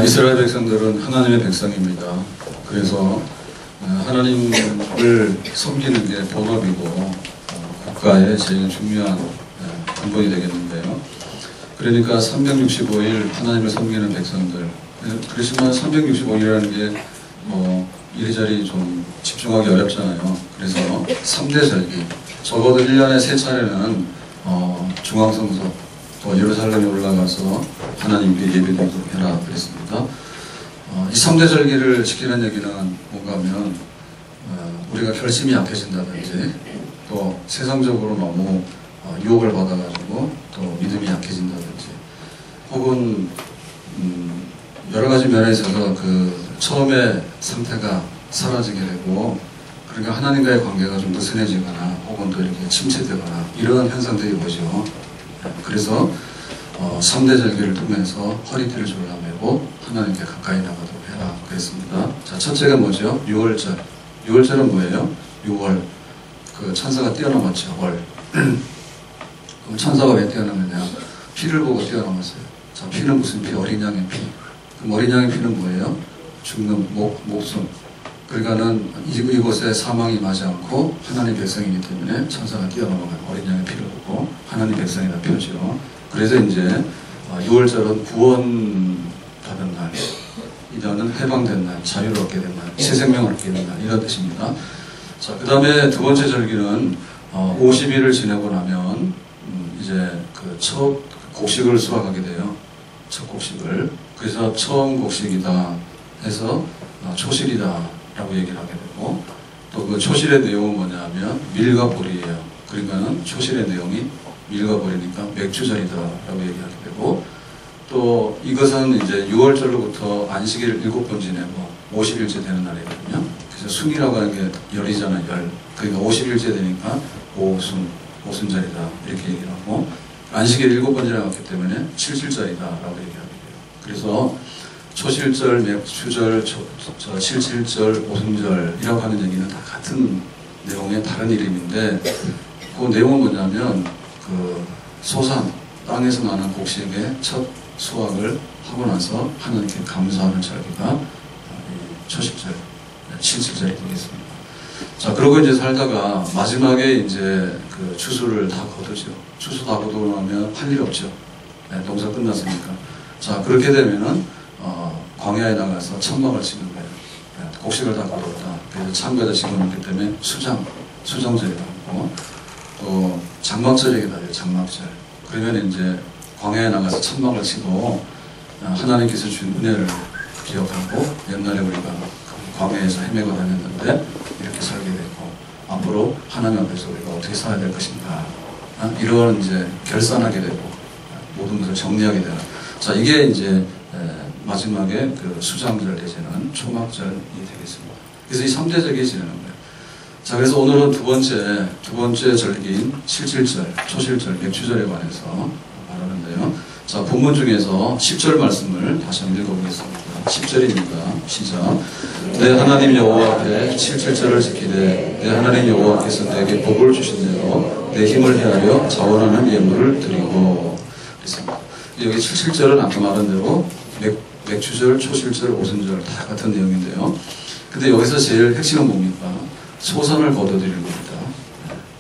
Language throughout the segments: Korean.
이스라엘 백성들은 하나님의 백성입니다. 그래서 하나님을 섬기는 게 본업이고 국가의 제일 중요한 근본이 되겠는데요. 그러니까 365일 하나님을 섬기는 백성들. 그렇지만 365일이라는 게 이리저리 좀 집중하기 어렵잖아요. 그래서 3대 절기, 적어도 1년에 3차례는 중앙성소 또 예루살렘에 올라가서 하나님께 예배드리도록 해라 그랬습니다. 이 3대 절기를 지키는 얘기는 뭔가 하면 우리가 결심이 약해진다든지 또 세상적으로 너무 유혹을 받아가지고 또 믿음이 약해진다든지 혹은 여러 가지 면에 있어서 그 처음에 상태가 사라지게 되고 그러니까 하나님과의 관계가 좀 느슨해지거나 혹은 또 이렇게 침체되거나 이런 현상들이 오죠. 그래서 3대 절기를 통해서 허리띠를 졸라매고 하나님께 가까이 나가도록 해라 그랬습니다. 자, 첫째가 뭐죠? 6월절. 6월절은 뭐예요? 6월. 그 천사가 뛰어넘었죠. 월. 그럼 천사가 왜 뛰어넘느냐? 피를 보고 뛰어넘었어요. 자, 피는 무슨 피? 어린 양의 피. 그럼 어린 양의 피는 뭐예요? 죽는 목숨. 그러니까는 이곳에 사망이 임하지 않고 하나님 백성이기 때문에 천사가 뛰어넘어가요. 어린 양의 피를 보고 하나님 백성이다 표죠. 그래서 이제 6월절은 구원받은 날, 이제는 해방된 날, 자유를 얻게 된 날, 새 생명을 얻게 된 날, 이런 뜻입니다. 자, 그 다음에 두 번째 절기는 50일을 지내고 나면 이제 그 첫 곡식을 수확하게 돼요. 첫 곡식을. 그래서 처음 곡식이다 해서 초실이다 라고 얘기를 하게 되고 또 그 초실의 내용은 뭐냐면 밀과 보리예요. 그러니까는 초실의 내용이 밀과 보리니까 맥주절이다 라고 얘기하게 되고 또 이것은 이제 6월절로부터 안식일을 7번 지내고 50일째 되는 날이거든요. 그래서 순이라고 하는 게 열이잖아요. 열. 그러니까 50일째 되니까 오순절이다 이렇게 얘기를 하고 안식일 7번 지나갔기 때문에 7실절이다 라고 얘기하게 돼요. 그래서 초실절, 맥주절, 7.7절, 오순절이라고 하는 얘기는 다 같은 내용의 다른 이름인데 그 내용은 뭐냐면 그 소산, 땅에서 나는 곡식의 첫 수확을 하고 나서 하나님께 감사하는 절기가 초실절, 7.7절이 되겠습니다. 자, 그러고 이제 살다가 마지막에 이제 그 추수를 다 거두죠. 추수 다 거두고 나면 할 일 없죠. 네, 농사 끝났으니까. 자, 그렇게 되면은 광야에 나가서 천막을 치는 거예요. 네, 곡식을 다 거뒀다. 그래서 창고에다 집어넣기 때문에 수정절이라고 하고 또 장막절이기도 하죠. 장막절. 그러면 이제 광야에 나가서 천막을 치고 하나님께서 준 은혜를 기억하고 옛날에 우리가 광야에서 헤매고 다녔는데 이렇게 살게 되고 앞으로 하나님 앞에서 우리가 어떻게 살아야 될 것인가 이런 이제 결산하게 되고 모든 것을 정리하게 되는. 자, 이게 이제 마지막에 그 수장절 내지는 초막절이 되겠습니다. 그래서 이 3대 절기 지내는 거예요. 자, 그래서 오늘은 두 번째 절기인 7.7절, 초실절, 맥주절에 관해서 말하는데요. 자, 본문 중에서 10절 말씀을 다시 한번 읽어보겠습니다. 10절입니다. 시작. 내 하나님 여호와 앞에 7.7절을 지키되 내 하나님 여호와께서 내게 복을 주신 대로 내 힘을 헤아려 자원하는 예물을 드리고 그랬습니다. 여기 7.7절은 아까 말한 대로 맥주절, 초실절, 오순절 다 같은 내용인데요. 근데 여기서 제일 핵심은 뭡니까? 소산을 거둬들이는 겁니다.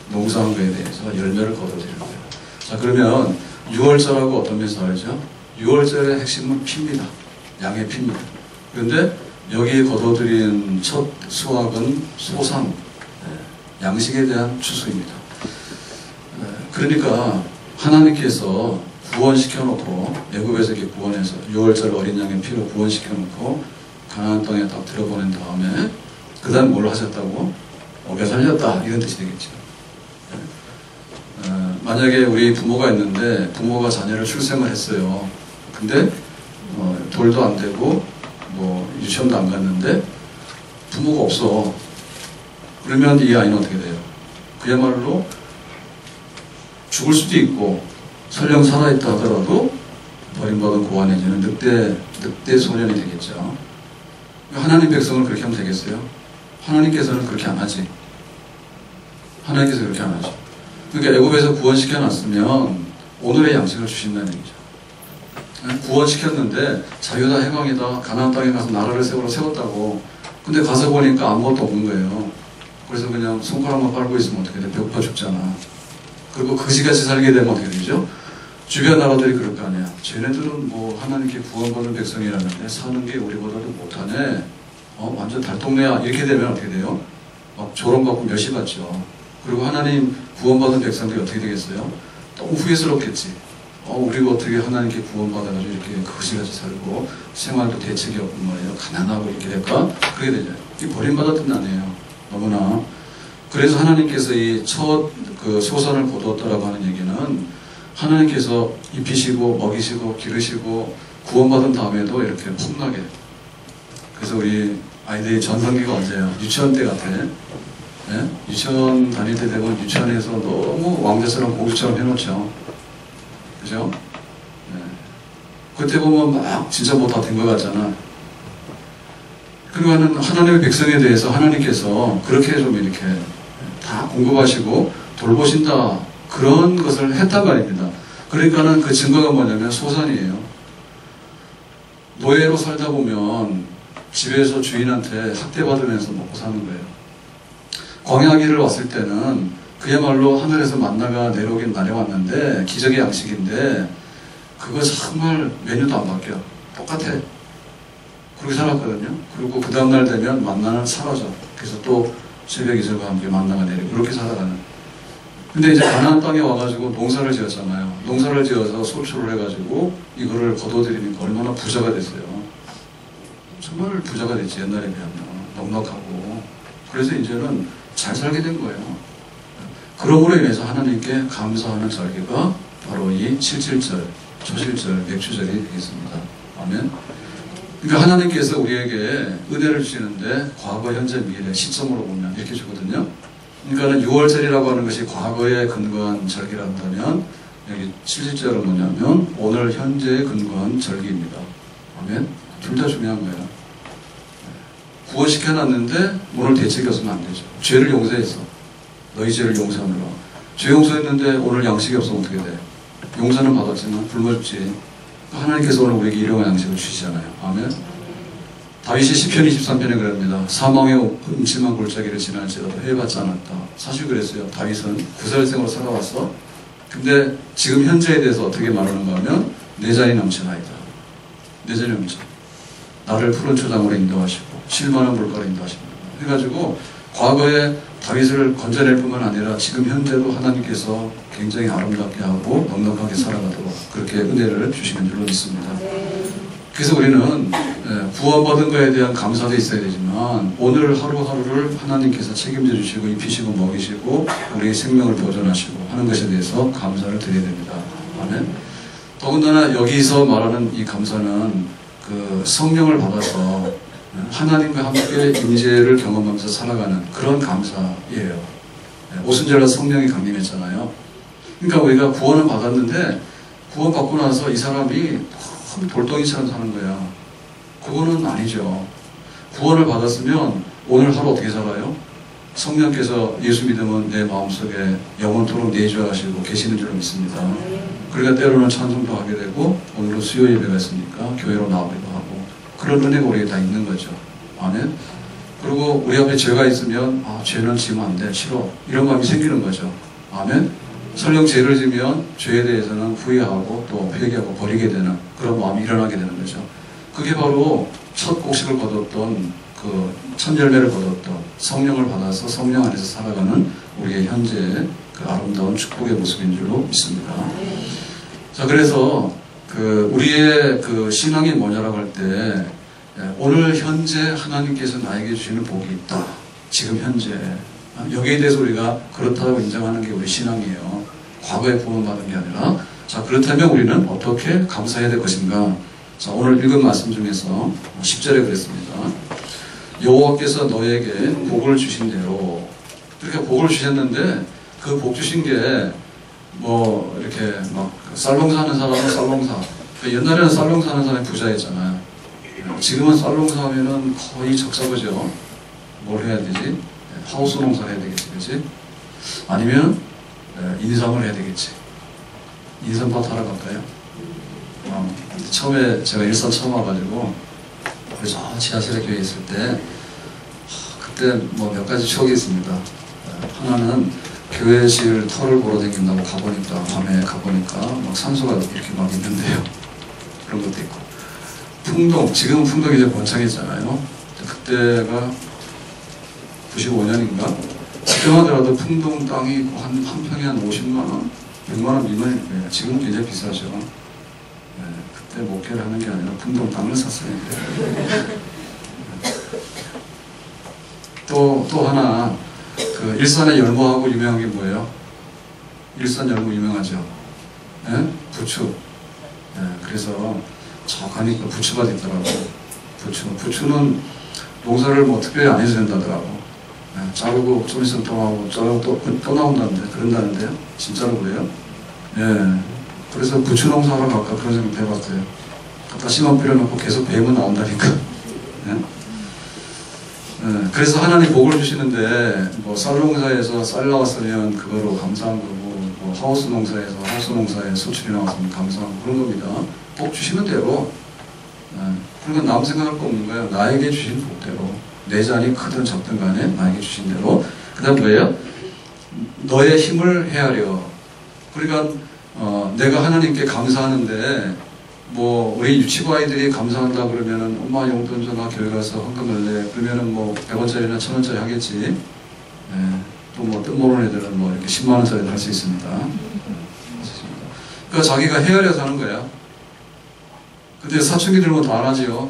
농사한 거에 대해서 열매를 거둬들이는 거예요. 자, 그러면 6월절하고 어떤 면에서 다르죠? 6월절의 핵심은 피입니다. 양의 피입니다. 그런데 여기 거둬들인 첫 수확은 소산, 양식에 대한 추수입니다. 그러니까 하나님께서 구원시켜놓고 애굽에서 이렇게 구원해서 6월절 어린 양의 피로 구원시켜놓고 가나안 땅에 딱 들어보낸 다음에 그 다음 뭘 하셨다고? 먹여 살렸다 이런 뜻이 되겠죠. 만약에 우리 부모가 있는데 부모가 자녀를 출생을 했어요. 근데 돌도 안 되고 뭐 유치원도 안 갔는데 부모가 없어. 그러면 이 아이는 어떻게 돼요? 그야말로 죽을 수도 있고 설령 살아있다 하더라도 버림받은 고아내지는 늑대 소년이 되겠죠. 하나님 백성을 그렇게 하면 되겠어요? 하나님께서는 그렇게 안 하지. 하나님께서 그렇게 안 하죠. 그러니까 애굽에서 구원시켜 놨으면 오늘의 양식을 주신다는 얘기죠. 구원시켰는데 자유다 해방이다 가나안 땅에 가서 나라를 세웠다고. 근데 가서 보니까 아무것도 없는 거예요. 그래서 그냥 손가락만 빨고 있으면 어떻게 돼? 배고파 죽잖아. 그리고 거지같이 살게 되면 어떻게 되죠? 주변 나라들이 그럴 거 아니야. 쟤네들은 뭐 하나님께 구원받은 백성이라는데 사는 게 우리보다도 못하네. 완전 달동네야. 이렇게 되면 어떻게 돼요? 막 조롱받고 멸시받죠. 그리고 하나님 구원받은 백성들이 어떻게 되겠어요? 너무 후회스럽겠지. 우리가 어떻게 하나님께 구원받아가지고 이렇게 거지같이 살고 생활도 대책이 없고 말이에요. 가난하고 이렇게 될까? 그렇게 되죠. 이 버림받았던 날이에요. 너무나. 그래서 하나님께서 이 첫 그 소선을 거두었다라고 하는 얘기는 하나님께서 입히시고 먹이시고 기르시고 구원받은 다음에도 이렇게 풍나게. 그래서 우리 아이들이 전성기가 언제예요? 유치원 때 같아. 네? 유치원 다닐 때 되면 유치원에서 너무 왕자처럼 공주처럼 해놓죠. 그죠? 네. 그때 보면 막 진짜 뭐 다 된 것 같잖아. 그러니까 하나님의 백성에 대해서 하나님께서 그렇게 좀 이렇게 다 공급하시고 돌보신다. 그런 것을 했단 말입니다. 그러니까는 그 증거가 뭐냐면 소산이에요. 노예로 살다 보면 집에서 주인한테 학대받으면서 먹고 사는 거예요. 광야길을 왔을 때는 그야말로 하늘에서 만나가 내려오긴 내려왔는데 기적의 양식인데 그거 정말 메뉴도 안 바뀌어. 똑같아. 그렇게 살았거든요. 그리고 그 다음날 되면 만나는 사라져. 그래서 또 새벽 이슬과 함께 만나가 내리고 그렇게 살아가는. 근데 이제 가나안 땅에 와가지고 농사를 지었잖아요. 농사를 지어서 소출을 해가지고 이거를 거둬들이니까 얼마나 부자가 됐어요. 정말 부자가 됐지. 옛날에 비하면 넉넉하고. 그래서 이제는 잘 살게 된 거예요. 그러므로 인해서 하나님께 감사하는 절기가 바로 이 77절, 초실절, 맥주절이 되겠습니다. 아멘. 그러니까 하나님께서 우리에게 은혜를 주시는데 과거, 현재, 미래 시점으로 보면 이렇게 주거든요. 그러니까 6월절이라고 하는 것이 과거에 근거한 절기라 한다면 여기 77절은 뭐냐면 오늘 현재에 근거한 절기입니다. 아멘. 둘 다 중요한 거예요. 구원시켜놨는데 오늘 대책이 없으면 안 되죠. 죄를 용서했어. 너희 죄를 용서하느라. 죄 용서했는데 오늘 양식이 없으면 어떻게 돼? 용서는 받았지만 굶어 죽지. 하나님께서 오늘 우리에게 일용할 양식을 주시잖아요. 아멘. 다윗이 시편 23편에 그럽니다. 사망의 음침한 골짜기를 지날지라도 해봤지 않았다. 사실 그랬어요. 다윗은 구살생으로 살아왔어. 근데 지금 현재에 대해서 어떻게 말하는가 하면 내 잔이 넘치나이다. 내 잔이 넘쳐. 나를 푸른 초장으로 인도하시고 실만한 물가로 인도하십니다. 해가지고 과거에 다윗을 건져낼 뿐만 아니라 지금 현재도 하나님께서 굉장히 아름답게 하고 넉넉하게 살아가도록 그렇게 은혜를 주시는 줄로 믿습니다. 그래서 우리는 구원받은 것에 대한 감사도 있어야 되지만 오늘 하루하루를 하나님께서 책임져 주시고 입히시고 먹이시고 우리의 생명을 보존하시고 하는 것에 대해서 감사를 드려야 됩니다. 아멘. 더군다나 여기서 말하는 이 감사는 그 성령을 받아서 하나님과 함께 임재를 경험하면서 살아가는 그런 감사예요. 오순절날 성령이 강림했잖아요. 그러니까 우리가 구원을 받았는데 구원받고 나서 이 사람이 돌덩이처럼 사는 거야. 그거는 아니죠. 구원을 받았으면 오늘 하루 어떻게 살아요? 성령께서 예수 믿으면 내 마음속에 영원토록 내주하시고 계시는 줄로 믿습니다. 그러니까 때로는 찬송도 하게 되고 오늘도 수요 예배가 있으니까 교회로 나오기도 하고 그런 은혜가 우리에 다 있는 거죠. 아멘. 그리고 우리 앞에 죄가 있으면 죄는 지면 안 돼. 싫어. 이런 마음이 생기는 거죠. 아멘. 설령 죄를 지면 죄에 대해서는 후회하고 또 회개하고 버리게 되는 그런 마음이 일어나게 되는 거죠. 그게 바로 첫 곡식을 거뒀던 그 첫 열매를 거뒀던 성령을 받아서 성령 안에서 살아가는 우리의 현재의 그 아름다운 축복의 모습인 줄로 믿습니다. 자, 그래서 그 우리의 그 신앙이 뭐냐라고 할 때 오늘 현재 하나님께서 나에게 주시는 복이 있다. 지금 현재 여기에 대해서 우리가 그렇다고 인정하는 게 우리 신앙이에요. 과거에 구원받은 게 아니라. 자, 그렇다면 우리는 어떻게 감사해야 될 것인가? 자, 오늘 읽은 말씀 중에서 10절에 그랬습니다. 여호와께서 너에게 복을 주신 대로 이렇게 복을 주셨는데 그 복 주신 게 뭐 이렇게 막 쌀농사 하는 사람은 쌀농사. 옛날에는 쌀농사 하는 사람이 부자였잖아요. 지금은 쌀농사 하면은 거의 적자거죠. 뭘 해야 되지? 하우스 농사를 해야 되겠지, 그렇지? 아니면 인삼을 해야 되겠지. 인삼밭 하러 갈까요? 처음에 제가 일산 처음 와가지고 그래서 지하철에 교회 있을 때 그때 뭐 몇 가지 추억이 있습니다. 하나는 교회 질 터를 보러 다닌다고 가보니까 밤에 가보니까 막 산소가 이렇게 막 있는데요. 그런 것도 있고 풍동, 지금은 풍동이 이제 번창했잖아요. 그때가 95년인가? 지금 하더라도 풍동 땅이 있고 한 평에 한 50만원, 100만원 미만일 거예요. 지금은 굉장히 비싸죠. 네, 그때 목회를 하는 게 아니라 풍동 땅을 샀어요. 또 하나, 그 일산의 열무하고 유명한 게 뭐예요? 일산 열무 유명하죠. 네? 부추. 네, 그래서 저 가니까 부추가 있더라고. 부추는 농사를 뭐 특별히 안 해도 된다더라고. 네, 자르고 좀 있으면 또 하고 자르고 또 나온다는데 그런다는데요? 진짜로 그래요? 예. 그래서 부추 농사하러 갈까 그런 생각 해봤어요. 갖다 씨만 뿌려놓고 계속 배우면 나온다니까. 예? 예, 그래서 하나님 복을 주시는데 뭐 쌀 농사에서 쌀 나왔으면 그거로 감사한 거고 뭐 하우스 농사에서 하우스 농사에 수출이 나왔으면 감사한 그런 겁니다. 복 주시는 대로. 예, 그러니까 남 생각할 거 없는 거예요. 나에게 주신 복대로. 내 잔이 크든 적든 간에 나에게 주신 대로. 그 다음 뭐예요? 너의 힘을 헤아려. 그러니까 내가 하나님께 감사하는데 뭐 우리 유치부 아이들이 감사한다 그러면은 엄마 용돈 줘나 교회 가서 헌금을 내 그러면은 뭐 100원짜리나 1000원짜리 하겠지. 네. 또 뭐 뜻모르는 애들은 뭐 이렇게 10만원짜리도 할 수 있습니다. 그러니까 자기가 헤아려서 하는 거야. 근데 사춘기 들면 더 안 하지요.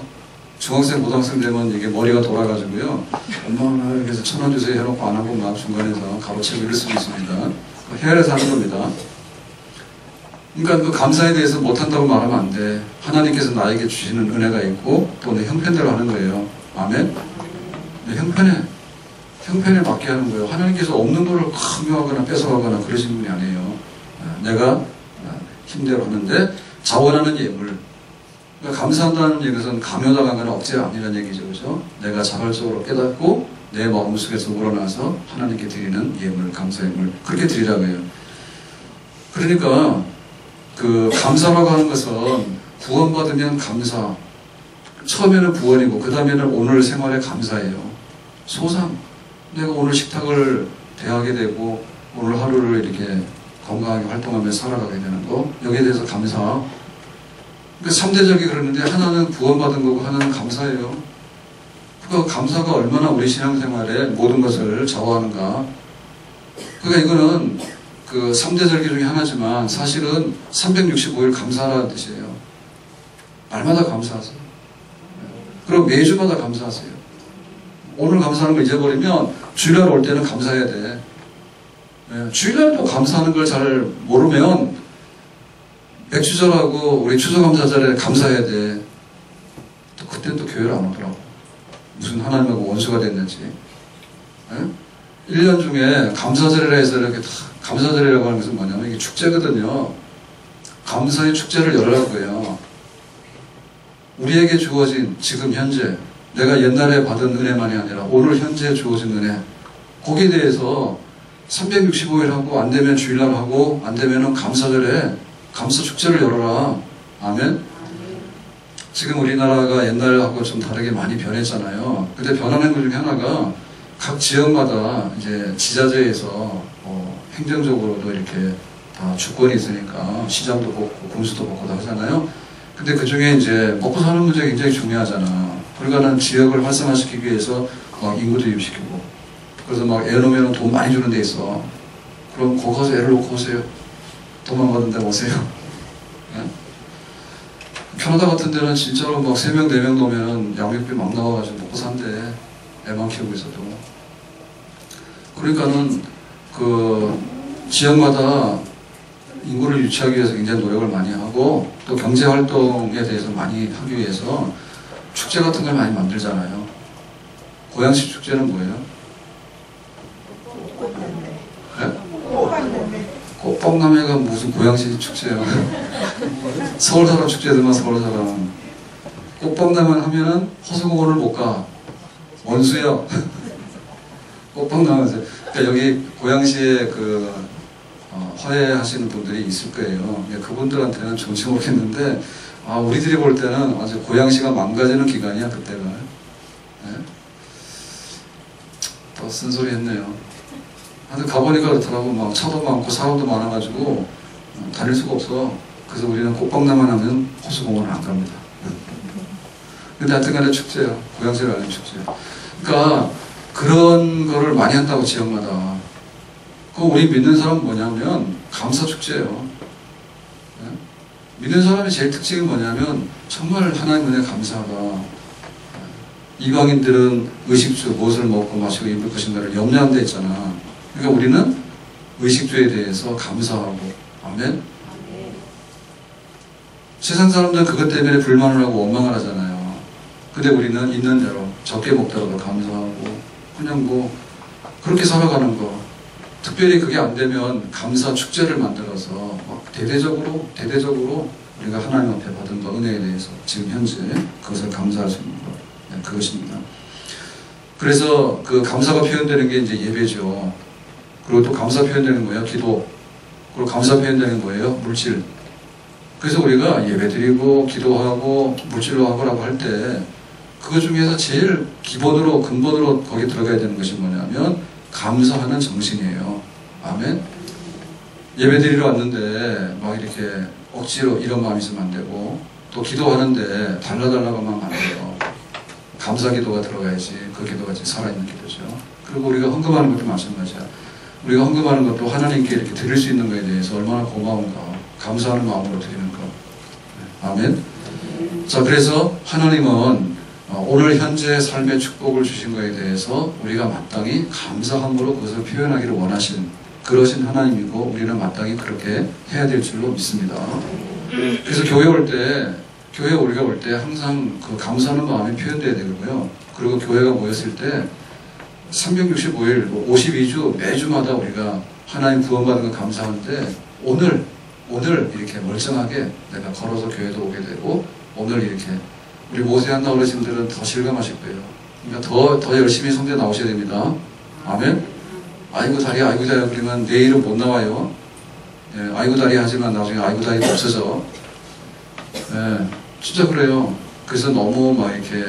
중학생, 고등학생 되면 이게 머리가 돌아가지고요. 엄마 이렇게 해서 1000원 주세요 해놓고 안 하고 막 중간에서 가로채고 이럴 수도 있습니다. 헤아려서 하는 겁니다. 그러니까 그 감사에 대해서 못한다고 말하면 안 돼. 하나님께서 나에게 주시는 은혜가 있고 또 내 형편대로 하는 거예요. 아멘? 내 형편에 맞게 하는 거예요. 하나님께서 없는 거를 강요하거나 뺏어가거나 그러신 분이 아니에요. 내가 힘대로 하는데 자원하는 예물. 그러니까 감사한다는 얘기는 강요당하거나 억제가 아니라는 얘기죠. 그죠? 내가 자발적으로 깨닫고 내 마음속에서 우러나서 하나님께 드리는 예물, 감사 예물. 그렇게 드리라고 해요. 그러니까 그 감사라고 하는 것은 구원받으면 감사. 처음에는 구원이고 그 다음에는 오늘 생활에 감사예요. 소상. 내가 오늘 식탁을 대하게 되고 오늘 하루를 이렇게 건강하게 활동하면서 살아가게 되는 거. 여기에 대해서 감사. 그러니까 3대적이 그러는데 하나는 구원받은 거고 하나는 감사예요. 그 감사가 얼마나 우리 신앙생활에 모든 것을 좌우하는가. 그러니까 이거는 그 3대 절기 중에 하나지만 사실은 365일 감사라는 뜻이에요. 날마다 감사하세요. 그리고 매주마다 감사하세요. 오늘 감사하는 걸 잊어버리면 주일날 올 때는 감사해야 돼. 주일날도 감사하는 걸 잘 모르면 맥주절하고 우리 추수감사절에 감사해야 돼. 또 그때는 또 교회를 안 오더라고. 무슨 하나님하고 원수가 됐는지. 1년 중에 감사절이라 해서 이렇게 다 감사절이라고 하는 것은 뭐냐면 이게 축제거든요. 감사의 축제를 열라고 해요. 우리에게 주어진 지금 현재 내가 옛날에 받은 은혜만이 아니라 오늘 현재 주어진 은혜 거기에 대해서 365일 하고 안 되면 주일날 하고 안 되면 감사절에 감사 축제를 열어라. 아멘. 지금 우리나라가 옛날하고 좀 다르게 많이 변했잖아요. 근데 변하는 것 중에 하나가 각 지역마다 이제 지자체에서 행정적으로도 이렇게 다 주권이 있으니까 시장도 뽑고 군수도 뽑고 하잖아요. 근데 그 중에 이제 먹고 사는 문제가 굉장히 중요하잖아. 그러니까는 지역을 활성화시키기 위해서 막 인구도 유입시키고 그래서 막 애 놓으면 돈 많이 주는 데 있어. 그럼 거기 가서 애를 놓고 오세요. 도망가는 데 오세요. 네? 캐나다 같은 데는 진짜로 막 3명, 4명 놓으면 양육비 막 나와가지고 먹고 산대. 애만 키우고 있어도. 그러니까는 그 지역마다 인구를 유치하기 위해서 굉장히 노력을 많이 하고 또 경제활동에 대해서 많이 하기 위해서 축제 같은 걸 많이 만들잖아요. 고양시 축제는 뭐예요? 네? 꽃봉남회가 무슨 고양시 축제야. 서울사람 축제들만 서울사람. 꽃봉남회 하면은 호수공원을 못 가. 원수요. 꽃봉남회. 그러니까 여기 고양시에 화해하시는 분들이 있을 거예요. 그분들한테는 좋지 모르겠는데 우리들이 볼 때는 아주 고양시가 망가지는 기간이야, 그때가. 네? 더 쓴소리 했네요. 근데 가보니까 그렇더라고. 막 차도 많고 사람도 많아가지고 다닐 수가 없어. 그래서 우리는 꽃박람회 하면 호수공원을 안 갑니다. 근데 하여튼 간에 축제예요. 고양시를 아는 축제예요. 그러니까 그런 거를 많이 한다고, 지역마다. 우리 믿는 사람은 뭐냐면 감사축제예요. 네? 믿는 사람의 제일 특징이 뭐냐면 정말 하나님 은혜에 감사하다. 이방인들은 의식주, 무엇을 먹고 마시고 입을 것인가를 염려한 데 있잖아. 그러니까 우리는 의식주에 대해서 감사하고. 아멘? 세상 사람들은 그것 때문에 불만을 하고 원망을 하잖아요. 근데 우리는 있는 대로 적게 먹더라도 감사하고 그냥 뭐 그렇게 살아가는 거. 특별히 그게 안 되면 감사 축제를 만들어서 대대적으로 우리가 하나님 앞에 받은 거, 은혜에 대해서 지금 현재 그것을 감사할 수 있는 것. 네, 그것입니다. 그래서 그 감사가 표현되는 게 이제 예배죠. 그리고 또 감사 표현되는 거예요. 기도. 그리고 감사 표현되는 거예요. 물질. 그래서 우리가 예배 드리고 기도하고 물질로 하고라고 할 때 그것 중에서 제일 기본으로 근본으로 거기 들어가야 되는 것이 뭐냐면 감사하는 정신이에요. 아멘. 예배 드리러 왔는데 막 이렇게 억지로 이런 마음이 있으면 안 되고, 또 기도하는데 달라달라고 하면 안 돼요. 감사 기도가 들어가야지 그 기도가 살아있는 기도죠. 그리고 우리가 헌금하는 것도 마찬가지야. 우리가 헌금하는 것도 하나님께 이렇게 드릴 수 있는 것에 대해서 얼마나 고마운가, 감사하는 마음으로 드리는 것. 아멘. 자, 그래서 하나님은 오늘 현재 삶의 축복을 주신 것에 대해서 우리가 마땅히 감사함으로 그것을 표현하기를 원하시는 그러신 하나님이고, 우리는 마땅히 그렇게 해야 될 줄로 믿습니다. 그래서 교회 우리가 올 때 항상 그 감사하는 마음이 표현되어야 되고요. 그리고 교회가 모였을 때 365일 52주 매주마다 우리가 하나님 구원받은 거 감사하는데, 오늘 이렇게 멀쩡하게 내가 걸어서 교회도 오게 되고, 오늘 이렇게 우리 모세한나 어르신들은 더 실감하실 거예요. 그러니까 더 열심히 성대 나오셔야 됩니다. 아멘. 아이고 다리야 그러면 내일은 못 나와요. 예, 아이고 다리 하지만 나중에 아이고 다리가 없어져. 예, 진짜 그래요. 그래서 너무 막 이렇게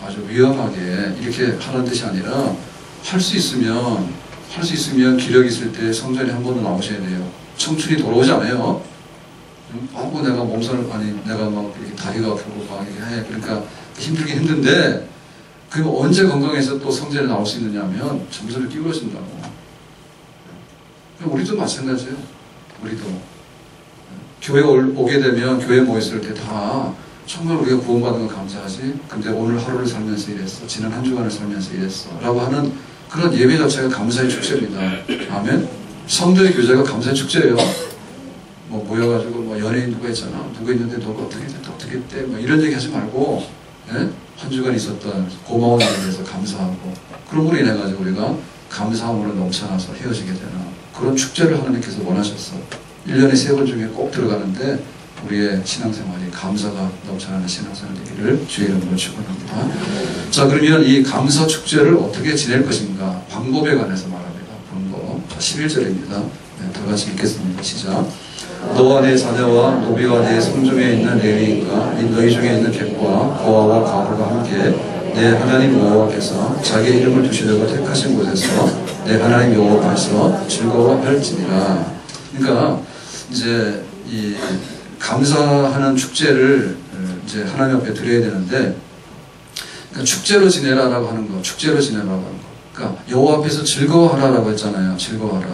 아주 위험하게 이렇게 하는 뜻이 아니라, 할 수 있으면 기력이 있을 때 성전에 한 번은 나오셔야 돼요. 청춘이 돌아오지 않아요. 내가 내가 막 이렇게 다리가 아프고 막 이렇게 해. 그러니까 힘들긴 힘든데, 그럼 언제 건강해서 또 성전에 나올 수 있느냐 하면 점수를 끼울어진다고. 우리도 마찬가지예요. 우리도 교회 오게 되면 교회 모였을 때 다 정말 우리가 구원받은 거 감사하지, 근데 오늘 하루를 살면서 이랬어, 지난 한 주간을 살면서 이랬어 라고 하는 그런 예배 자체가 감사의 축제입니다. 아멘. 성도의 교제가 감사의 축제예요. 뭐 모여가지고 뭐 연예인 누가 있잖아, 누가 있는데 너가 어떻게 했대 뭐 이런 얘기 하지 말고, 예? 한 주간 있었던 고마운 일에 대해서 감사하고, 그런 걸로 인해 가지고 우리가 감사함으로 넘쳐나서 헤어지게 되는 그런 축제를 하나님께서 원하셨어. 1년에 3번 중에 꼭 들어가는데 우리의 신앙생활이 감사가 넘쳐나는 신앙생활이 되기를 주의 이름으로 축원합니다. 자, 그러면 이 감사 축제를 어떻게 지낼 것인가, 방법에 관해서 말합니다. 방법. 11절입니다. 네, 다 같이 읽겠습니다. 시작. 너와 내 자녀와 노비와 내 성중에 있는 레위인과 너희 중에 있는 객과 고아와 과부가 함께 내 하나님 여호와께서 자기 이름을 두시려고 택하신 곳에서 내 하나님 여호와께서 즐거워할지니라. 그러니까 이제 이 감사하는 축제를 이제 하나님 앞에 드려야 되는데, 그러니까 축제로 지내라라고 하는 거, 축제로 지내라고 하는 거. 그러니까 여호와 앞에서 즐거워하라라고 했잖아요. 즐거워하라.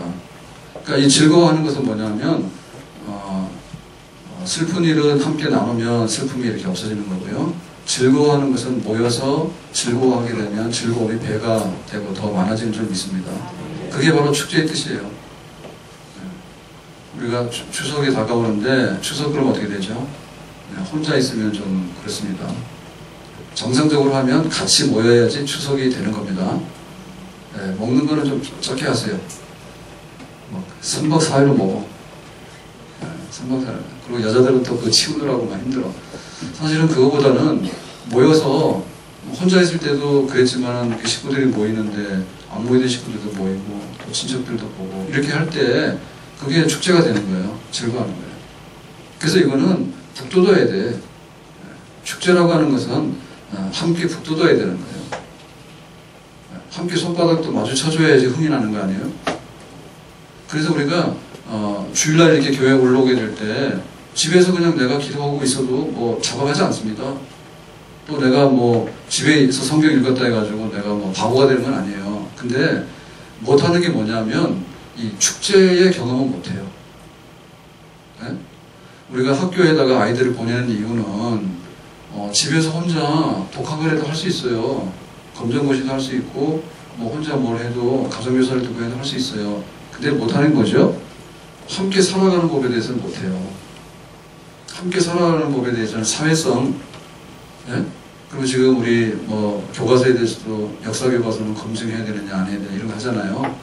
그러니까 이 즐거워하는 것은 뭐냐면, 슬픈 일은 함께 나누면 슬픔이 이렇게 없어지는 거고요. 즐거워하는 것은 모여서 즐거워하게 되면 즐거움이 배가 되고 더 많아지는 줄 믿습니다. 그게 바로 축제의 뜻이에요. 우리가 추석이 다가오는데, 추석 그럼 어떻게 되죠? 혼자 있으면 좀 그렇습니다. 정상적으로 하면 같이 모여야지 추석이 되는 겁니다. 먹는 거는 좀 적게 하세요. 3박 4일로 먹어. 3박 4일. 그리고 여자들은 또 그거 치우느라고 막 힘들어. 사실은 그거보다는 모여서, 혼자 있을 때도 그랬지만 식구들이 모이는데 안 모이던 식구들도 모이고 또 친척들도 보고 이렇게 할 때 그게 축제가 되는 거예요. 즐거워하는 거예요. 그래서 이거는 북돋아야 돼. 축제라고 하는 것은 함께 북돋아야 되는 거예요. 함께 손바닥도 마주쳐줘야지 흥이 나는 거 아니에요? 그래서 우리가 주일날 이렇게 교회에 올라오게 될 때 집에서 그냥 내가 기도하고 있어도 뭐 잡아가지 않습니다. 또 내가 뭐 집에서 성경 읽었다 해가지고 내가 뭐 바보가 되는 건 아니에요. 근데 못하는 게 뭐냐면 이 축제의 경험은 못해요. 네? 우리가 학교에다가 아이들을 보내는 이유는 집에서 혼자 독학을 해도 할 수 있어요. 검정고시도 할 수 있고 뭐 혼자 뭘 해도 가정교사를 두고 해도 할 수 있어요. 근데 못하는 거죠. 함께 살아가는 법에 대해서는 못해요. 함께 살아가는 법에 대해서는 사회성, 네? 그리고 지금 우리 뭐 교과서에 대해서도 역사 교과서는 검증해야 되느냐 안 해야 되느냐 이런 거 하잖아요.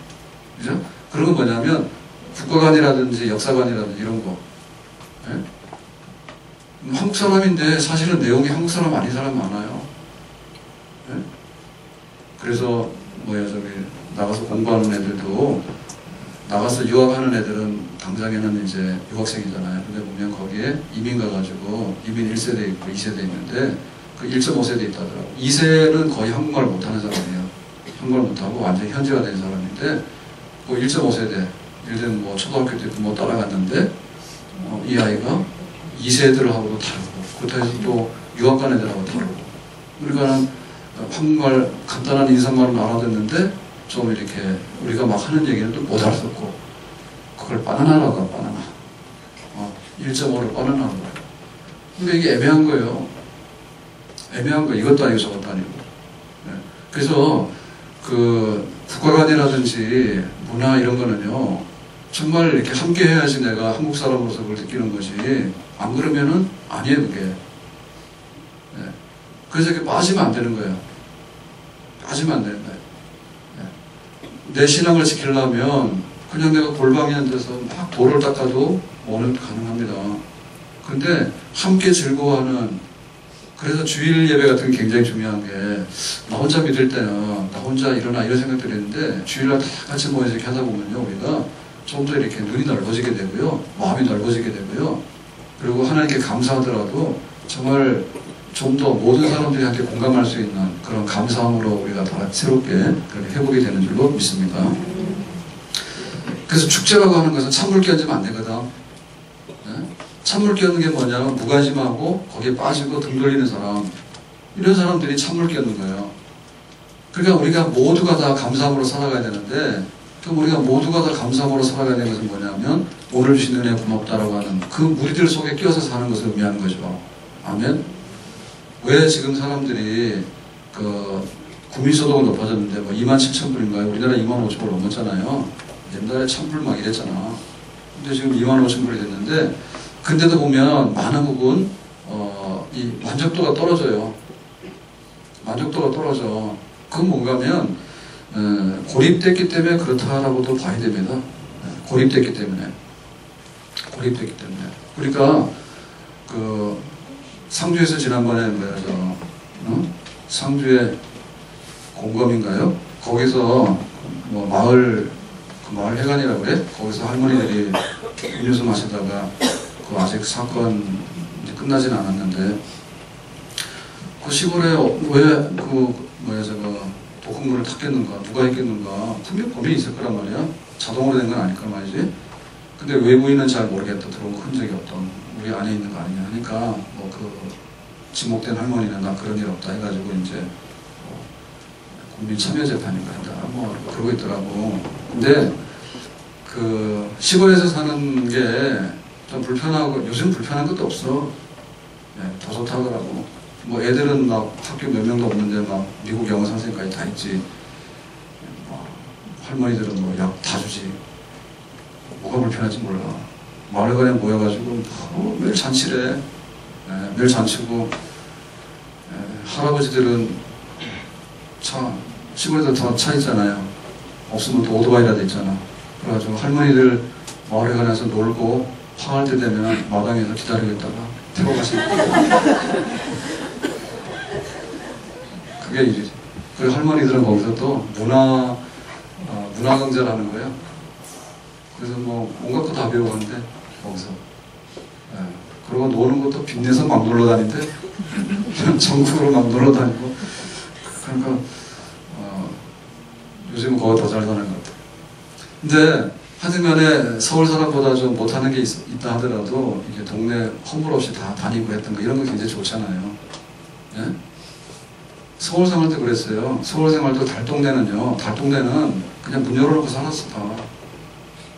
그죠? 그런 건 뭐냐면 국가관이라든지 역사관이라든지 이런 거. 네? 한국 사람인데 사실은 내용이 한국 사람 아닌 사람 많아요. 네? 그래서 나가서 공부하는 애들도 나가서 유학하는 애들은 당장에는 이제 유학생이잖아요. 근데 보면 거기에 이민 가가지고 이민 1세대 있고 2세대 있는데 그 1.5세대 있다더라고요. 2세는 거의 한국말 못하는 사람이에요. 한국말 못하고 완전히 현지화된 사람인데 그 1.5세대 예를 들면 뭐 초등학교 때 부모 따라갔는데 이 아이가 2세들하고도 다르고 그렇다고 해서 또 유학 간 애들하고 다르고 우리가 한국말 간단한 인사말은 알아듣는데 좀 이렇게 우리가 막 하는 얘기는 또 못 알아듣고 그걸 바나나라고 하고 바나나 1.5를 바나나라고 해요. 근데 이게 애매한 거예요. 애매한 거 이것도 아니고 저것도 아니고. 네. 그래서 그 국가관이라든지 문화 이런 거는요 정말 이렇게 함께 해야지 내가 한국 사람으로서 그걸 느끼는 거지 안 그러면은 아니에요 그게. 네. 그래서 이렇게 빠지면 안 되는 거예요. 빠지면 안 되는 거예요. 네. 내 신앙을 지키려면 그냥 내가 골방에 앉아서 막 돌을 닦아도 오늘 가능합니다. 근데 함께 즐거워하는 그래서 주일 예배 같은 게 굉장히 중요한 게 나 혼자 믿을 때는 나 혼자 일어나 이런 생각들이 있는데 주일날 다 같이 모여서 이렇게 하다 보면요 우리가 좀 더 이렇게 눈이 넓어지게 되고요 마음이 넓어지게 되고요 그리고 하나님께 감사하더라도 정말 좀 더 모든 사람들이 함께 공감할 수 있는 그런 감사함으로 우리가 다 새롭게 그렇게 회복이 되는 줄로 믿습니다. 그래서 축제라고 하는 것은 찬물 끼얹으면 안 되거든. 네? 찬물 끼얹는 게 뭐냐면 무관심하고 거기에 빠지고 등 돌리는 사람 이런 사람들이 찬물 끼얹는 거예요. 그러니까 우리가 모두가 다 감사함으로 살아가야 되는데 그럼 우리가 모두가 다 감사함으로 살아가야 되는 것은 뭐냐면 오늘 주신 은혜 고맙다라고 하는 그 무리들 속에 끼어서 사는 것을 의미하는 거죠. 아멘. 왜 지금 사람들이 그 국민소득은 높아졌는데 뭐 27,000불인가요? 우리나라 25,000불 넘었잖아요. 옛날에 1,000불 막 이랬잖아. 근데 지금 25,000불이 됐는데 근데도 보면 많은 부분 이 만족도가 떨어져요. 만족도가 떨어져. 그건 뭔가면 고립됐기 때문에 그렇다라고도 봐야 됩니다. 고립됐기 때문에. 그러니까 그 상주에서 지난번에 뭐야죠? 상주의 공검인가요? 거기서 뭐 마을 회관이라고 그래? 거기서 할머니들이 음료수 마시다가 그 아직 사건 이제 끝나진 않았는데 그 시골에 왜 독극물을 탔겠는가? 누가 했겠는가? 분명 범인이 있을 거란 말이야. 자동으로 된 건 아닐 거란 말이지. 근데 외부인은 잘 모르겠다. 들어온 흔적이 없던 우리 안에 있는 거 아니냐 하니까 뭐 그 지목된 할머니는 나 그런 일 없다 해가지고 이제 국민 참여 재판인가 한다. 뭐 그러고 있더라고. 근데 그 시골에서 사는 게 좀 불편하고 요즘 불편한 것도 없어. 네, 더 좋다더라고. 뭐 애들은 막 학교 몇 명도 없는데 막 미국 영어 선생님까지 다 있지. 할머니들은 뭐 약 다 주지. 뭐가 불편할지 몰라. 마을관에 모여가지고 매일 잔치래. 네, 매일 잔치고 할아버지들은 시골에도 더 차 있잖아요. 없으면 또 오토바이라도 있잖아. 그래가지고 할머니들 마을관에서 놀고 화할 때 되면 마당에서 기다리고 있다가 태워 가시는 그게 일이지. 그리고 할머니들은 거기서 또 문화 강좌라는 거예요. 그래서 뭐 온갖 거 다 배워가는데 거기서. 그리고 노는 것도 빚내서 막 놀러 다니는데 전국으로 막 놀러 다니고. 그러니까 요즘은 그거 더 잘 사는 것 같아요. 근데 하여튼 간에 서울 사람보다 좀 못하는 게 있다 하더라도 이게 동네 허물 없이 다 다니고 했던 거 이런 거 굉장히 좋잖아요. 예? 서울 생활도 그랬어요. 서울 생활도 달동네는요. 달동네는 그냥 문 열어놓고 살았어. 다.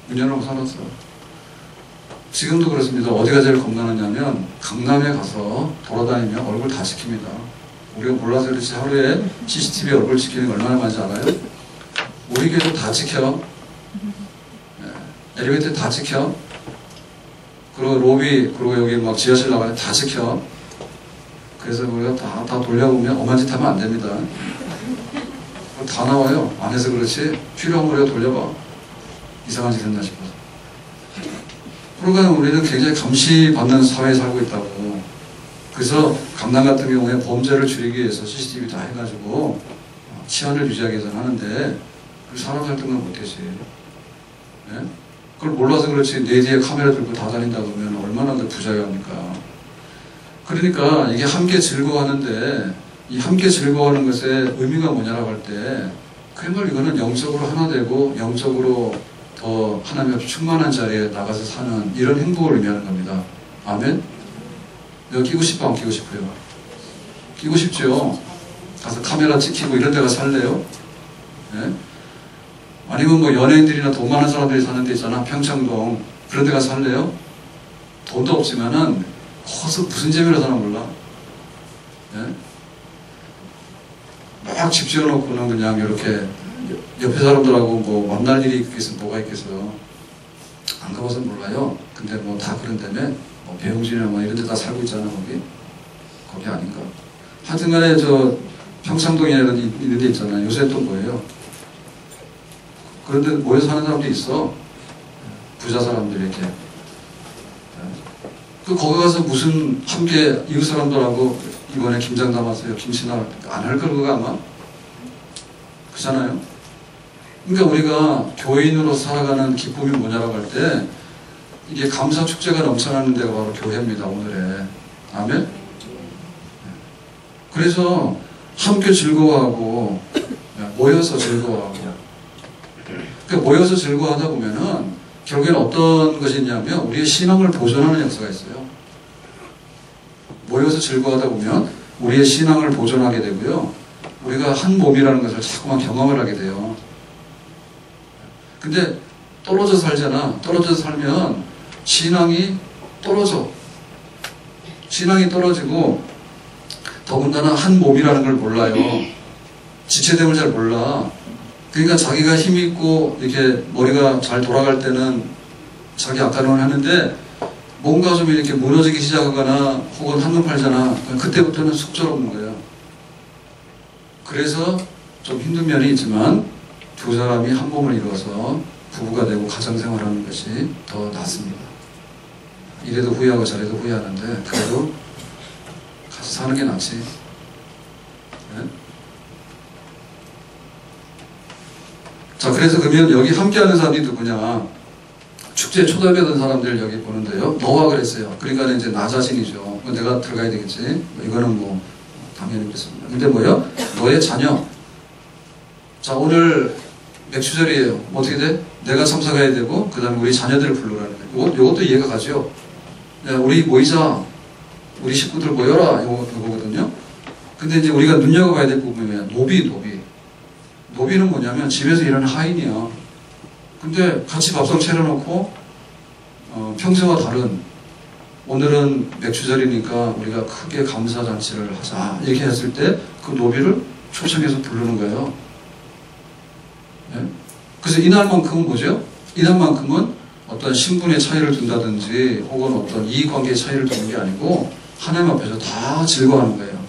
문 열어놓고 살았어. 지금도 그렇습니다. 어디가 제일 겁나느냐면 강남에 가서 돌아다니면 얼굴 다 지킵니다. 우리가 몰라서 그렇지 하루에 CCTV 얼굴 지키는 게 얼마나 많은지 알아요? 우리 교회도 다 지켜. 엘리베이터 다 지켜. 그리고 로비, 그리고 여기 막 지하실 나가면 다 지켜. 그래서 우리가 다 돌려보면 엄한 짓 하면 안 됩니다. 다 나와요. 안 해서 그렇지. 필요하면 우리가 돌려봐. 이상한 짓 했나 싶어서. 그러니까 우리는 굉장히 감시받는 사회에 살고 있다고. 그래서 강남 같은 경우에 범죄를 줄이기 위해서 CCTV 다 해가지고 치안을 유지하기 위해서는 하는데 사람 설득은 못했지. 네? 그걸 몰라서 그렇지 내 뒤에 카메라 들고 다 다닌다 그러면 얼마나 더 부자유합니까? 그러니까 이게 함께 즐거워하는데 이 함께 즐거워하는 것의 의미가 뭐냐라고 할 때 그야말로 이거는 영적으로 하나 되고 영적으로 더 하나님 앞에 충만한 자리에 나가서 사는 이런 행복을 의미하는 겁니다. 아멘? 내가 끼고 싶어 안 끼고 싶어요? 끼고 싶죠? 가서 카메라 찍히고 이런 데가 살래요? 네? 아니면 뭐 연예인들이나 돈 많은 사람들이 사는 데 있잖아. 평창동 그런 데가 살래요? 돈도 없지만은 거기서 무슨 재미로 사나 몰라. 네? 막 집 지어놓고는 그냥 이렇게 옆에 사람들하고 뭐 만날 일이 있겠어 뭐가 있겠어. 안 가봐서 몰라요. 근데 뭐 다 그런다며 뭐 배용진이나 뭐 이런 데 다 살고 있잖아. 거기 아닌가. 하여튼 간에 저 평창동에 이런 데 있잖아요. 요새 또 뭐예요? 그런데 모여서 사는 사람도 있어. 부자 사람들이 이렇게. 거기 가서 무슨 함께 이웃 사람들하고 이번에 김장 담았어요. 김치나 안 할 거가 아마. 그렇잖아요. 그러니까 우리가 교인으로 살아가는 기쁨이 뭐냐라고 할 때 이게 감사 축제가 넘쳐나는 데가 바로 교회입니다. 오늘의. 아멘? 그래서 함께 즐거워하고 모여서 즐거워하고 그러니까 모여서 즐거워하다 보면은 결국에는 어떤 것이 있냐면 우리의 신앙을 보존하는 역사가 있어요. 모여서 즐거워하다 보면 우리의 신앙을 보존하게 되고요. 우리가 한 몸이라는 것을 자꾸만 경험을 하게 돼요. 근데 떨어져 살잖아. 떨어져 살면 신앙이 떨어져. 신앙이 떨어지고 더군다나 한 몸이라는 걸 몰라요. 지체됨을 잘 몰라. 그러니까 자기가 힘이 있고 이렇게 머리가 잘 돌아갈 때는 자기 악단을 하는데 뭔가 좀 이렇게 무너지기 시작하거나 혹은 한눈 팔잖아. 그때부터는 속절없는 거예요. 그래서 좀 힘든 면이 있지만 두 사람이 한 몸을 이루어서 부부가 되고 가정생활하는 것이 더 낫습니다. 이래도 후회하고 저래도 후회하는데 그래도 같이 사는 게 낫지. 네? 자, 그래서 그러면 여기 함께하는 사람이 누구냐? 축제에 초대받은 사람들 여기 보는데요. 너와 그랬어요. 그러니까 이제 나 자신이죠. 내가 들어가야 되겠지. 이거는 뭐 당연히 그렇습니다. 근데 뭐요? 너의 자녀. 자, 오늘 맥주절이에요. 어떻게 돼? 내가 참석해야 되고 그 다음에 우리 자녀들을 부르라는 거예요. 요것도 이해가 가죠. 야, 우리 모이자. 우리 식구들 모여라. 요거거든요. 근데 이제 우리가 눈여겨봐야 될 부분이에요. 노비. 노비는 뭐냐면 집에서 일하는 하인이야. 근데 같이 밥상 차려놓고 평소와 다른 오늘은 맥주절이니까 우리가 크게 감사잔치를 하자 이렇게 했을 때 그 노비를 초청해서 부르는 거예요. 네? 그래서 이날만큼은 뭐죠? 이날만큼은 어떤 신분의 차이를 둔다든지 혹은 어떤 이익관계의 차이를 두는 게 아니고 하나님 앞에서 다 즐거워하는 거예요.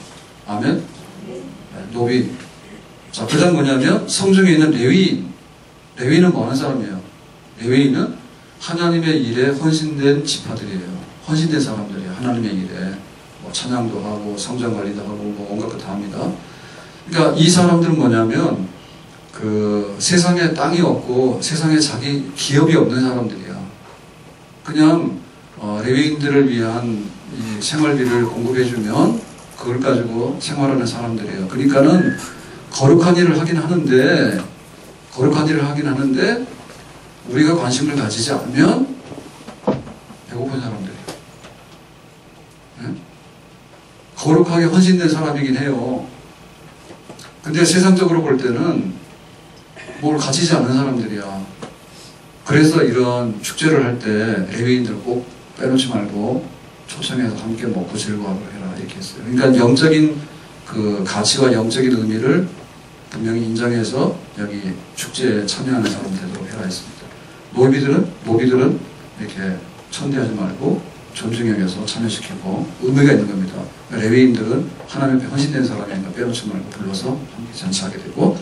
아멘? 네, 노비. 자, 그 다음 뭐냐면 성중에 있는 레위인. 레위인은 뭐 하는 사람이에요? 레위인은 하나님의 일에 헌신된 지파들이에요. 헌신된 사람들이에요. 하나님의 일에. 뭐 찬양도 하고 성전 관리도 하고 뭐 온갖 것 다 합니다. 그러니까 이 사람들은 뭐냐면 그 세상에 땅이 없고 세상에 자기 기업이 없는 사람들이야. 그냥 레위인들을 위한 이 생활비를 공급해주면 그걸 가지고 생활하는 사람들이에요. 그러니까는 거룩한 일을 하긴 하는데 우리가 관심을 가지지 않으면 배고픈 사람들이에요. 네? 거룩하게 헌신된 사람이긴 해요. 근데 세상적으로 볼 때는 뭘 가지지 않는 사람들이야. 그래서 이런 축제를 할 때 레위인들 꼭 빼놓지 말고 초청해서 함께 먹고 즐거워하고 해라 이렇게 했어요. 그러니까 영적인 그 가치와 영적인 의미를 분명히 인정해서 여기 축제에 참여하는 사람 되도록 해라 했습니다. 노비들은 이렇게 천대하지 말고 존중히 여겨서 참여시키고 의미가 있는 겁니다. 레위인들은 하나님 앞에 헌신된 사람이니까 빼놓지 말고 불러서 함께 잔치하게 되고,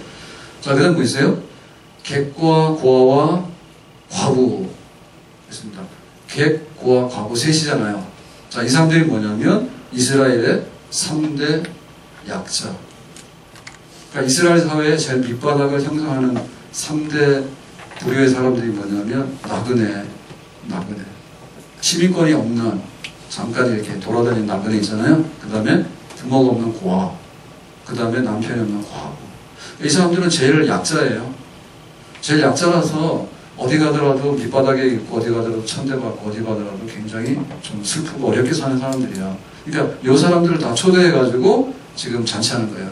자, 그 다음 보이세요? 객과 고아와 과부 했습니다. 객, 고아, 과부 셋이잖아요. 자, 이 사람들이 뭐냐면 이스라엘의 3대 약자. 그러니까 이스라엘 사회의 제일 밑바닥을 형성하는 3대 부류의 사람들이 뭐냐면 나그네. 시민권이 없는, 잠깐 이렇게 돌아다니는 나그네 있잖아요. 그 다음에 부모가 없는 고아. 그 다음에 남편이 없는 과부. 이 사람들은 제일 약자예요. 제일 약자라서 어디 가더라도 밑바닥에 있고 어디 가더라도 천대받고 어디 가더라도 굉장히 좀 슬프고 어렵게 사는 사람들이야. 그러니까 이 사람들을 다 초대해가지고 지금 잔치하는 거예요.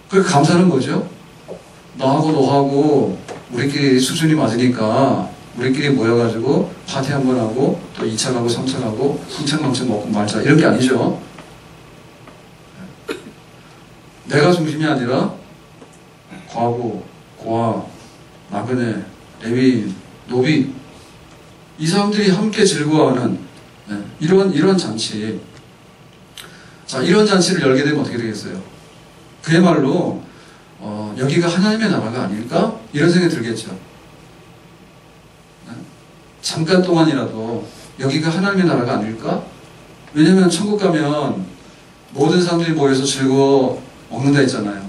그 감사는 뭐죠? 나하고 너하고 우리끼리 수준이 맞으니까 우리끼리 모여가지고 파티 한번 하고 또 2차 가고 3차 가고 흥청망청 먹고 말자 이런 게 아니죠. 내가 중심이 아니라 과부, 고아, 나그네, 레위인, 노비 이 사람들이 함께 즐거워하는 이런 잔치. 자, 이런 잔치를 열게 되면 어떻게 되겠어요? 그야말로 여기가 하나님의 나라가 아닐까? 이런 생각이 들겠죠. 잠깐 동안이라도 여기가 하나님의 나라가 아닐까? 왜냐면 천국 가면 모든 사람들이 모여서 즐거워 먹는다 했잖아요.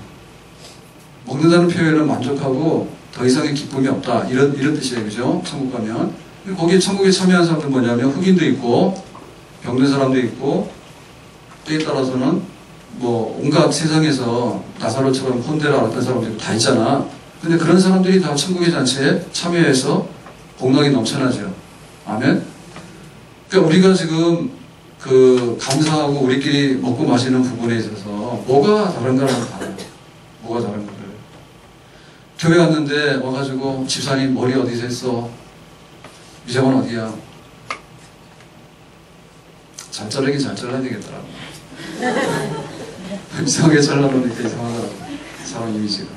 먹는다는 표현은 만족하고 더 이상의 기쁨이 없다 이런 뜻이에요. 그죠? 천국 가면 거기 천국에 참여한 사람들 뭐냐면 흑인도 있고 병든 사람도 있고 때에 따라서는 뭐 온갖 세상에서 나사로처럼 혼대를 알았던 사람들이 다 있잖아. 근데 그런 사람들이 다 천국의 잔치에 참여해서 복락이 넘쳐나죠. 아멘. 그러니까 우리가 지금 그 감사하고 우리끼리 먹고 마시는 부분에 있어서 뭐가 다른가를 알아요. 뭐가 다른가를. 교회 갔는데 와가지고 집사님 머리 어디서 했어? 미장원 어디야? 잘 자르긴 잘 잘라야 되겠더라고. 이상하게 잘라놓으니까 이상하더라고. 사람 이미지가.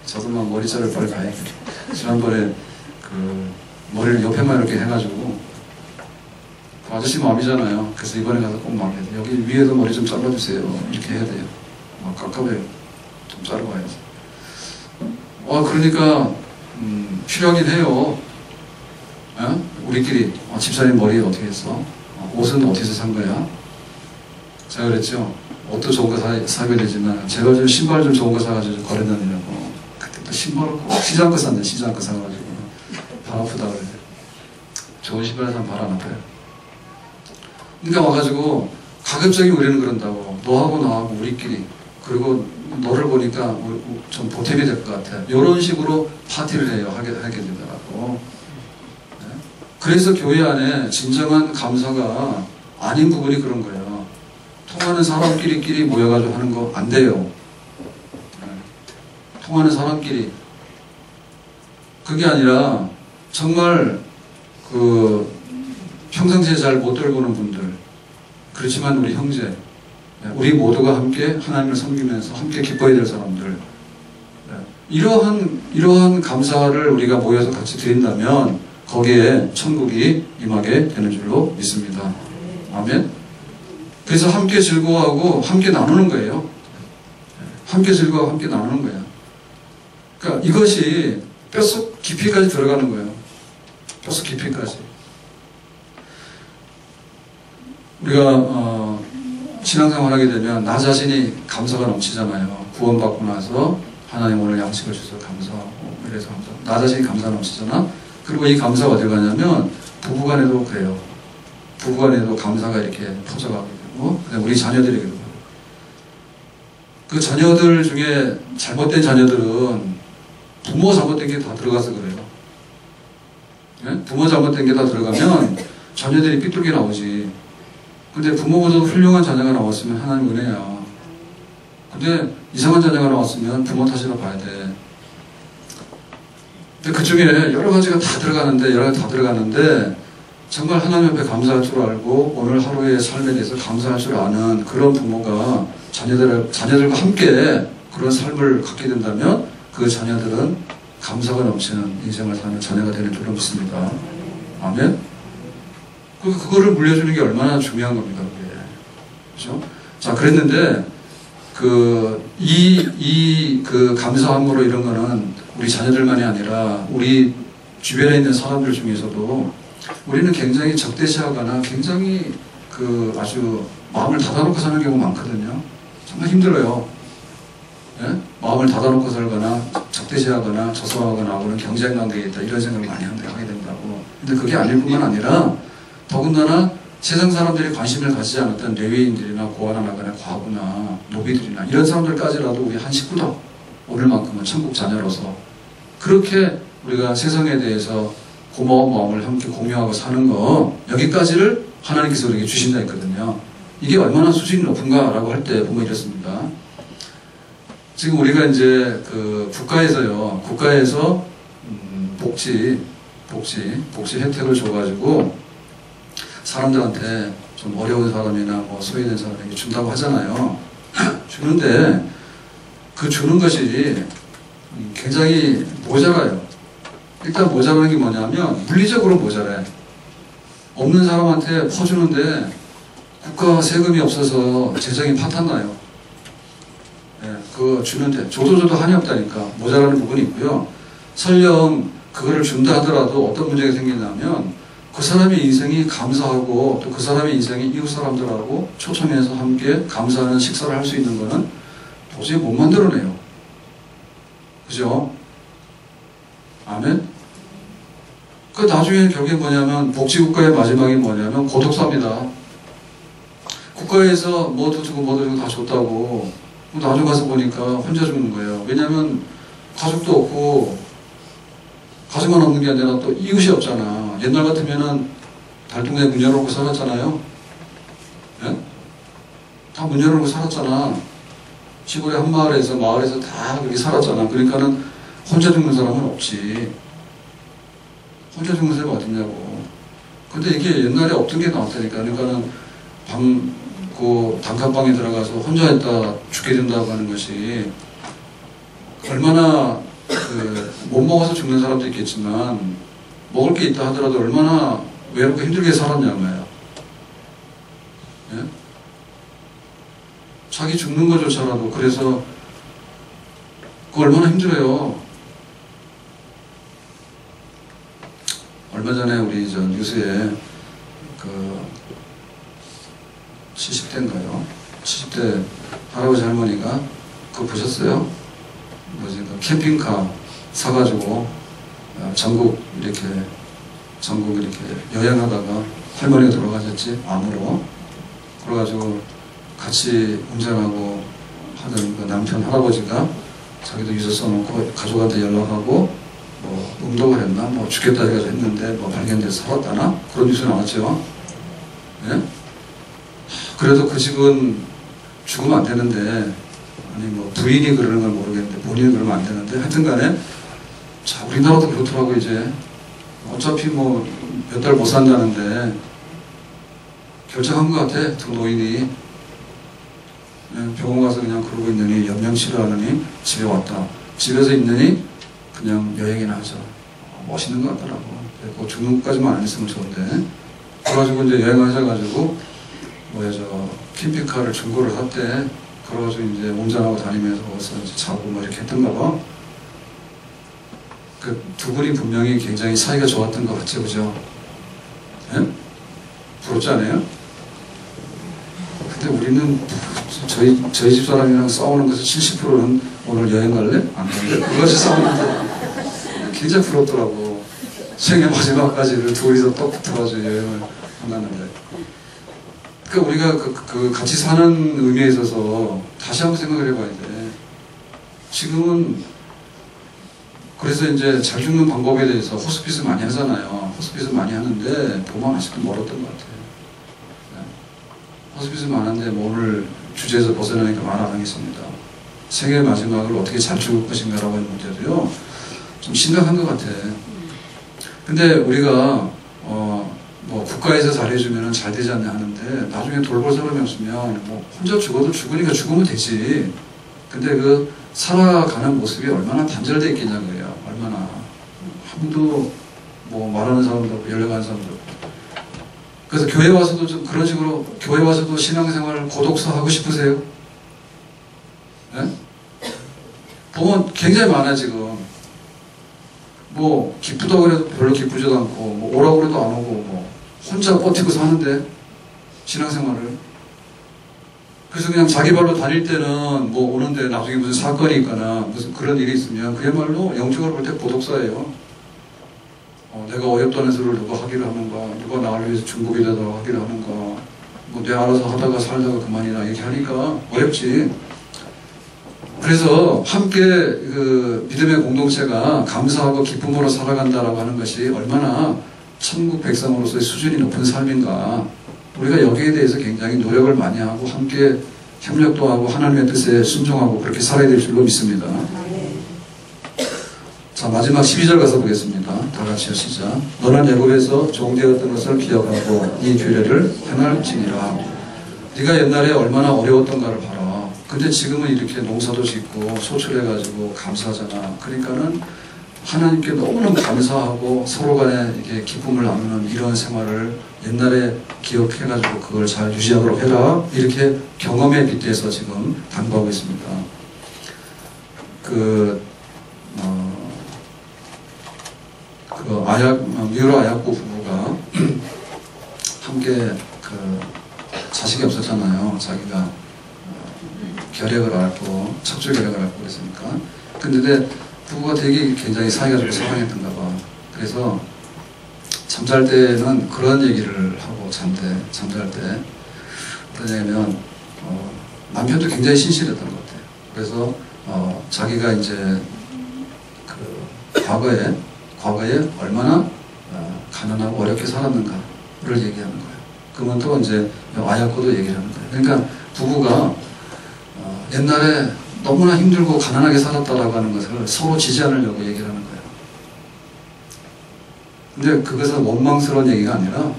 저도 막 머리 자를 빨리 가야겠다. 지난번에 그 머리를 옆에만 이렇게 해가지고 그 아저씨 마음이잖아요. 그래서 이번에 가서 꼭 마음에 여기 위에도 머리 좀 잘라주세요. 이렇게 해야 돼요. 막 깝깝해요. 좀 자르고 와야지. 그러니까 필요하긴 해요. 우리끼리 집사님 머리 어떻게 했어? 옷은 어디서 산 거야? 제가 그랬죠. 옷도 좋은 거 사게 되지만 제가 좀 신발 좀 좋은 거 사가지고 거래 다니려고 그때 또 신발을 꼭 시장 거 샀네. 시장 거 사가지고 발 아프다 그래. 좋은 신발 사면 발 안 아파요. 그러니까 와가지고 가급적이 우리는 그런다고 너하고 나하고 우리끼리 그리고 너를 보니까 좀 보탬이 될 것 같아. 이런 식으로 파티를 해요. 하게 되더라고. 네? 그래서 교회 안에 진정한 감사가 아닌 부분이 그런 거예요. 통하는 사람끼리 모여가지고 하는 거 안 돼요. 네. 통하는 사람끼리. 그게 아니라 정말 그 평상시에 잘 못 돌보는 분들 그렇지만 우리 형제 우리 모두가 함께 하나님을 섬기면서 함께 기뻐해야 될 사람들 이러한 감사를 우리가 모여서 같이 드린다면 거기에 천국이 임하게 되는 줄로 믿습니다. 아멘. 그래서 함께 즐거워하고 함께 나누는 거예요. 함께 즐거워하고 함께 나누는 거예요. 그러니까 이것이 뼛속 깊이까지 들어가는 거예요. 뼛속 깊이까지. 우리가 신앙생활 하게 되면 나 자신이 감사가 넘치잖아요. 구원받고 나서 하나님 오늘 양식을 주셔서 감사하고 이래서 감사하고 나 자신이 감사 넘치잖아. 그리고 이 감사가 어디 가냐면 부부간에도 그래요. 부부간에도 감사가 이렇게 퍼져가고 그리고 우리 자녀들에게도 그렇고. 그 자녀들 중에 잘못된 자녀들은 부모 잘못된 게 다 들어가서 그래요. 예? 부모 잘못된 게 다 들어가면 자녀들이 삐뚤게 나오지. 근데 부모보다 훌륭한 자녀가 나왔으면 하나님 은혜야. 근데 이상한 자녀가 나왔으면 부모 탓이라 봐야 돼. 근데 그 중에 여러 가지가 다 들어가는데 정말 하나님 앞에 감사할 줄 알고 오늘 하루의 삶에 대해서 감사할 줄 아는 그런 부모가 자녀들과 함께 그런 삶을 갖게 된다면 그 자녀들은 감사가 넘치는 인생을 사는 자녀가 되는 줄로 믿습니다. 아멘? 그거를 물려주는 게 얼마나 중요한 겁니다, 그게. 그죠? 자, 그랬는데, 그 감사함으로 이런 거는 우리 자녀들만이 아니라 우리 주변에 있는 사람들 중에서도 우리는 굉장히 적대시하거나 굉장히 아주 마음을 닫아놓고 사는 경우가 많거든요. 정말 힘들어요. 예? 마음을 닫아놓고 살거나 적대시하거나 저소하거나 하고는 경쟁 관계에 있다 이런 생각을 많이 하게 된다고. 근데 그게 아닐 뿐만 아니라 더군다나 세상 사람들이 관심을 가지지 않았던 레위인들이나 고아나거나 과부나 노비들이나 이런 사람들까지라도 우리 한 식구다. 오늘만큼은 천국 자녀로서 그렇게 우리가 세상에 대해서 고마운 마음을 함께 공유하고 사는 거 여기까지를 하나님께서 우리에게 주신다 했거든요. 이게 얼마나 수준이 높은가라고 할 때 보면 이렇습니다. 지금 우리가 이제 국가에서 복지 혜택을 줘가지고 사람들한테 좀 어려운 사람이나 뭐 소외된 사람에게 준다고 하잖아요. 주는데 그 주는 것이 굉장히 모자라요. 일단 모자라는 게 뭐냐면 물리적으로 모자라요. 없는 사람한테 퍼주는데 국가 세금이 없어서 재정이 파탄나요. 예, 그거 주는데 줘도 한이 없다니까 모자라는 부분이 있고요. 설령 그거를 준다 하더라도 어떤 문제가 생기냐면 그 사람의 인생이 감사하고 또 그 사람의 인생이 이웃 사람들하고 초청해서 함께 감사하는 식사를 할 수 있는 거는 도저히 못 만들어내요. 그죠? 아멘? 그 나중에 결국에 뭐냐면 복지국가의 마지막이 뭐냐면 고독사입니다. 국가에서 뭐도 주고 다 줬다고 나중 가서 보니까 혼자 죽는 거예요. 왜냐면 가족도 없고 가족만 없는 게 아니라 또 이웃이 없잖아. 옛날 같으면은 달동네 문 열어놓고 살았잖아요. 예? 다 문 열어놓고 살았잖아. 시골의 한 마을에서 다 그렇게 살았잖아. 그러니까는 혼자 죽는 사람은 없지. 혼자 죽는 사람이 어딨냐고. 근데 이게 옛날에 없던 게 나왔다니까. 그러니까는 단칸방에 들어가서 혼자 있다 죽게 된다고 하는 것이 얼마나 못 먹어서 죽는 사람도 있겠지만 먹을 게 있다 하더라도 얼마나 외롭고 힘들게 살았냐고요. 예? 자기 죽는 것조차라도 그래서 그거 얼마나 힘들어요. 얼마 전에 우리 뉴스에 70대인가요? 70대 할아버지 할머니가 그거 보셨어요? 캠핑카 사가지고 전국 이렇게 여행하다가 할머니가 돌아가셨지, 암으로. 그래가지고 같이 운전하고 하던 그 남편 할아버지가 자기도 유서 써놓고 가족한테 연락하고 뭐 운동을 했나 뭐 죽겠다 해가지고 했는데 뭐 발견돼서 살았다나 그런 뉴스 나왔죠. 예? 그래도 그 집은 죽으면 안 되는데 아니 뭐 부인이 그러는 건 모르겠는데 본인이 그러면 안 되는데 하여튼간에 자 우리나라도 그렇더라고. 이제 어차피 뭐 몇 달 못 산다는데 결정한 것 같아. 두 노인이 병원 가서 그냥 그러고 있느니 연명치료하느니 집에 왔다. 집에서 있느니 그냥 여행이나 하자. 멋있는 것 같더라고. 뭐 죽는 것까지만 안 했으면 좋은데. 그래가지고 이제 여행하셔가지고 캠핑카를 중고를 샀대. 그래가지고 이제 운전하고 다니면서 이제 자고 뭐 이렇게 했던가 봐. 그 두 분이 분명히 굉장히 사이가 좋았던 것 같죠, 그죠? 예? 부럽지 않아요? 근데 우리는 저희 집 사람이랑 싸우는 것에 70%는 오늘 여행 갈래? 안 갈래? 그것이 싸우는데 굉장히 부럽더라고. 생애 마지막까지를 둘이서 떡 붙어가지고 여행을 한다는데. 그러니까 우리가 그 같이 사는 의미에 있어서 다시 한번 생각을 해봐야 돼. 지금은 그래서 이제 잘 죽는 방법에 대해서 호스피스 많이 하잖아요. 호스피스 많이 하는데 보면 아직도 멀었던 것 같아요. 네. 호스피스 많은데 뭐 오늘 주제에서 벗어나니까 말 안 하겠습니다. 생애 마지막을 어떻게 잘 죽을 것인가라고 하는 문제도요, 좀 심각한 것 같아. 근데 우리가 뭐 국가에서 잘해주면 잘 되지 않냐 하는데, 나중에 돌볼 사람이 없으면 뭐 혼자 죽어도 죽으니까 죽으면 되지. 근데 그 살아가는 모습이 얼마나 단절되어 있겠냐고요. 얼마나. 아무도 뭐 말하는 사람도 없고 연락하는 사람도 없고. 그래서 교회 와서도 좀 그런 식으로, 교회 와서도 신앙생활 고독서 하고 싶으세요? 네? 보면 굉장히 많아 지금. 뭐 기쁘다고 그래도 별로 기쁘지도 않고, 뭐 오라고 그래도 안 오고, 뭐 혼자 버티고 사는데 신앙생활을. 그래서 그냥 자기 발로 다닐 때는 뭐 오는데 나중에 무슨 사건이 있거나 무슨 그런 일이 있으면 그야말로 영적으로 볼 때 고독사예요. 내가 어렵다는 소리를 누가 하기를 하는가, 누가 나를 위해서 중보기 되도록 하기를 하는가, 뭐 내가 알아서 하다가 살다가 그만이나 이렇게 하니까 어렵지. 그래서 함께 그 믿음의 공동체가 감사하고 기쁨으로 살아간다라고 하는 것이 얼마나 천국 백성으로서의 수준이 높은 삶인가. 우리가 여기에 대해서 굉장히 노력을 많이 하고 함께 협력도 하고 하나님의 뜻에 순종하고 그렇게 살아야 될 줄로 믿습니다. 자, 마지막 12절 가서 보겠습니다. 다 같이 시작. 너는 애굽에서 종되었던 것을 기억하고 이 규례를 행할지니라. 네가 옛날에 얼마나 어려웠던가를 봐라. 근데 지금은 이렇게 농사도 짓고 소출해가지고 감사하잖아. 그러니까는 하나님께 너무너무 감사하고 서로 간에 이렇게 기쁨을 나누는 이런 생활을 옛날에 기억해가지고 그걸 잘 유지하도록 해라. 이렇게 경험에 빗대서 지금 당부하고 있습니다. 미우라 아야코 부부가 함께 자식이 없었잖아요. 자기가 결핵을 앓고 척추 결핵을 앓고 그랬으니까. 근데 부부가 되게 굉장히 사이가 좋고 사랑했던가 봐. 그래서 잠잘 때는 그런 얘기를 하고 잠잘 때 뭐냐면 남편도 굉장히 신실했던 것 같아요. 그래서 자기가 이제 과거에 얼마나 가난하고 어렵게 살았는가를 얘기하는 거예요. 그러면 또 이제 아야코도 얘기를 하는 거예요. 그러니까 부부가 옛날에 너무나 힘들고 가난하게 살았다라고 하는 것을 서로 지지 않으려고 얘기를 하는 거예요. 근데 그것은 원망스러운 얘기가 아니라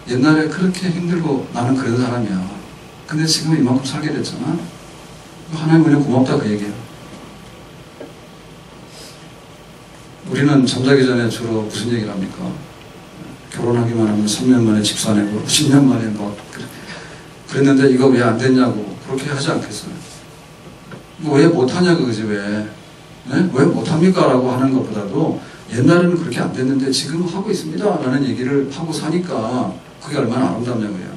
옛날에 그렇게 힘들고 나는 그런 사람이야. 근데 지금 이만큼 살게 됐잖아. 하나님 은혜 고맙다 그 얘기예요. 우리는 잠자기 전에 주로 무슨 얘기를 합니까? 결혼하기만 하면 3년 만에 집 사내고 10년 만에 뭐 그랬는데 이거 왜 안 됐냐고 그렇게 하지 않겠어요? 뭐 왜 못하냐 그거지 왜? 네? 왜 못합니까? 라고 하는 것보다도 옛날에는 그렇게 안 됐는데 지금 하고 있습니다 라는 얘기를 하고 사니까 그게 얼마나 아름답냐고요.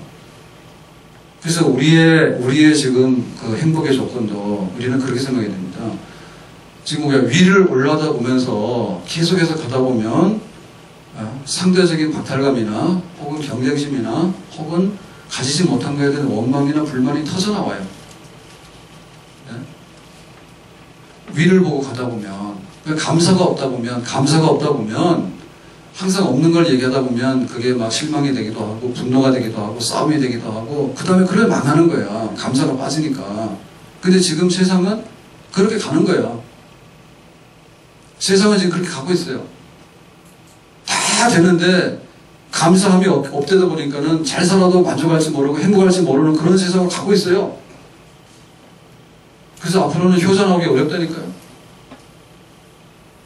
그래서 우리의 지금 그 행복의 조건도 우리는 그렇게 생각이 됩니다. 지금 우리가 위를 올라다 보면서 계속해서 가다 보면 상대적인 박탈감이나 혹은 경쟁심이나 혹은 가지지 못한 것에 대한 원망이나 불만이 터져나와요. 네? 위를 보고 가다 보면 감사가 없다 보면 항상 없는 걸 얘기하다 보면 그게 막 실망이 되기도 하고 분노가 되기도 하고 싸움이 되기도 하고 그 다음에 그래 망하는 거야. 감사가 빠지니까. 근데 지금 세상은 그렇게 가는 거야. 세상은 지금 그렇게 가고 있어요. 다 되는데 감사함이 없대다 보니까는 잘 살아도 만족할지 모르고 행복할지 모르는 그런 세상으로 가고 있어요. 그래서 앞으로는 효자나오기 어렵다니까요.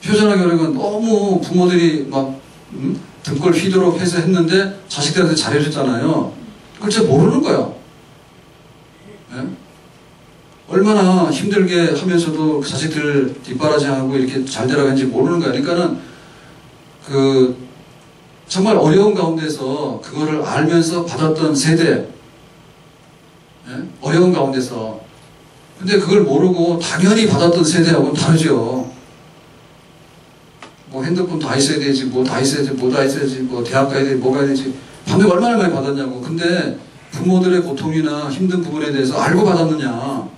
효자나오기 어려운 건 너무 부모들이 막 등골 휘도록 해서 했는데 자식들한테 잘해줬잖아요. 그걸 잘 모르는 거야. 네? 얼마나 힘들게 하면서도 그 자식들 뒷바라지하고 이렇게 잘 되라고 했는지 모르는 거야. 그러니까는 정말 어려운 가운데서 그거를 알면서 받았던 세대, 예? 어려운 가운데서. 근데 그걸 모르고 당연히 받았던 세대하고는 다르죠. 뭐 핸드폰 다 있어야 되지, 뭐 다 있어야지, 뭐 다 있어야지, 뭐 대학 가야 되지, 뭐 가야 되지. 반면 얼마나 많이 받았냐고. 근데 부모들의 고통이나 힘든 부분에 대해서 알고 받았느냐?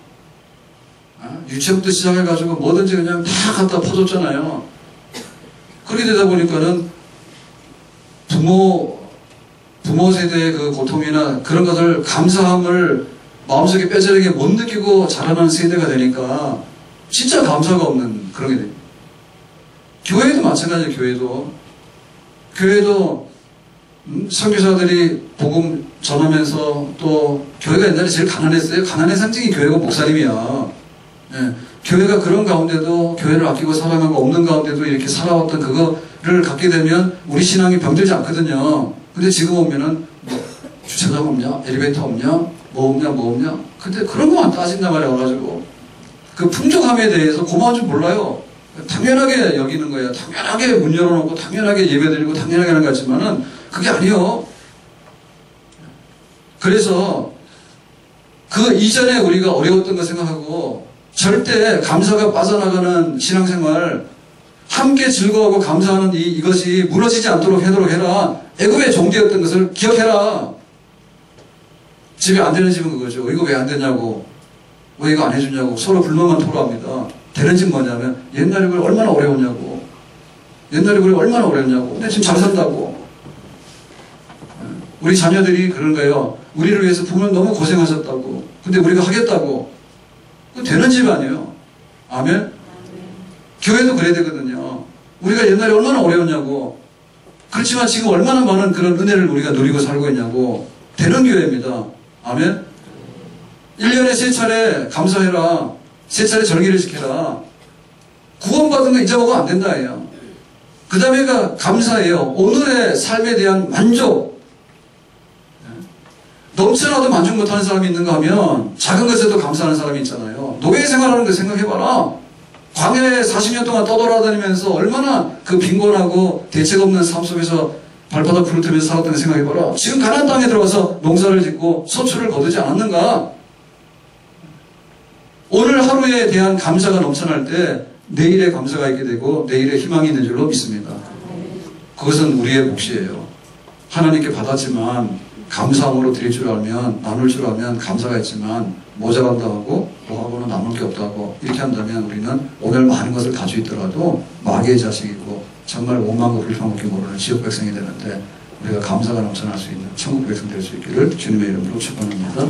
유치원부터 시작해가지고 뭐든지 그냥 다 갖다 퍼줬잖아요. 그렇게 되다 보니까는 부모 세대의 그 고통이나 그런 것을 감사함을 마음속에 뼈저리게 못 느끼고 자라는 세대가 되니까 진짜 감사가 없는 그런 게 됩니다. 교회도 마찬가지예요. 교회도 선교사들이 복음 전하면서 또 교회가 옛날에 제일 가난했어요. 가난의 상징이 교회가 목사님이야. 예, 교회가 그런 가운데도 교회를 아끼고 사랑하고 없는 가운데도 이렇게 살아왔던 그거를 갖게 되면 우리 신앙이 병들지 않거든요. 근데 지금 오면은 뭐 주차장 없냐? 엘리베이터 없냐? 뭐 없냐? 근데 그런 것만 따진단 말이야. 와가지고 그 풍족함에 대해서 고마운 줄 몰라요. 당연하게 여기는 거예요. 당연하게 문 열어놓고 당연하게 예배드리고 당연하게 하는 것 같지만은 그게 아니요. 그래서 그 이전에 우리가 어려웠던 거 생각하고 절대 감사가 빠져나가는 신앙생활, 함께 즐거워하고 감사하는 이것이 무너지지 않도록 하도록 해라. 애굽의 종되었던 것을 기억해라. 집에 안 되는 집은 그거죠. 이거 왜 안 되냐고, 왜 이거 안 해주냐고 서로 불만만 토로합니다. 되는 집 뭐냐면 옛날에 그걸 얼마나 어려웠냐고, 근데 지금 잘 산다고. 우리 자녀들이 그런 거예요. 우리를 위해서 부모님 너무 고생하셨다고. 근데 우리가 하겠다고. 되는 집 아니에요. 아멘? 교회도 그래야 되거든요. 우리가 옛날에 얼마나 어려웠냐고. 그렇지만 지금 얼마나 많은 그런 은혜를 우리가 누리고 살고 있냐고. 되는 교회입니다. 아멘? 1년에 3차례 감사해라. 3차례 절기를 지켜라. 구원받은 거 잊어먹으면 안 된다. 그 다음에가 감사해요. 오늘의 삶에 대한 만족. 넘쳐나도 만족 못하는 사람이 있는가 하면 작은 것에도 감사하는 사람이 있잖아요. 노예 생활하는 거 생각해봐라. 광야에 40년 동안 떠돌아다니면서 얼마나 그 빈곤하고 대책 없는 삶 속에서 발바닥 부르트면서 살았던 거 생각해봐라. 지금 가나안 땅에 들어가서 농사를 짓고 소출을 거두지 않았는가? 오늘 하루에 대한 감사가 넘쳐날 때 내일의 감사가 있게 되고 내일의 희망이 있는 줄로 믿습니다. 그것은 우리의 몫이에요. 하나님께 받았지만 감사함으로 드릴 줄 알면, 나눌 줄 알면 감사가 있지만 모자란다 하고 뭐하고는 남을 게 없다 고 이렇게 한다면 우리는 오늘 많은 것을 가지고 있더라도 마귀의 자식이고 정말 원망과 불평밖에 모르는 지옥 백성이 되는데 우리가 감사가 넘쳐날 수 있는 천국 백성 될 수 있기를 주님의 이름으로 축원합니다.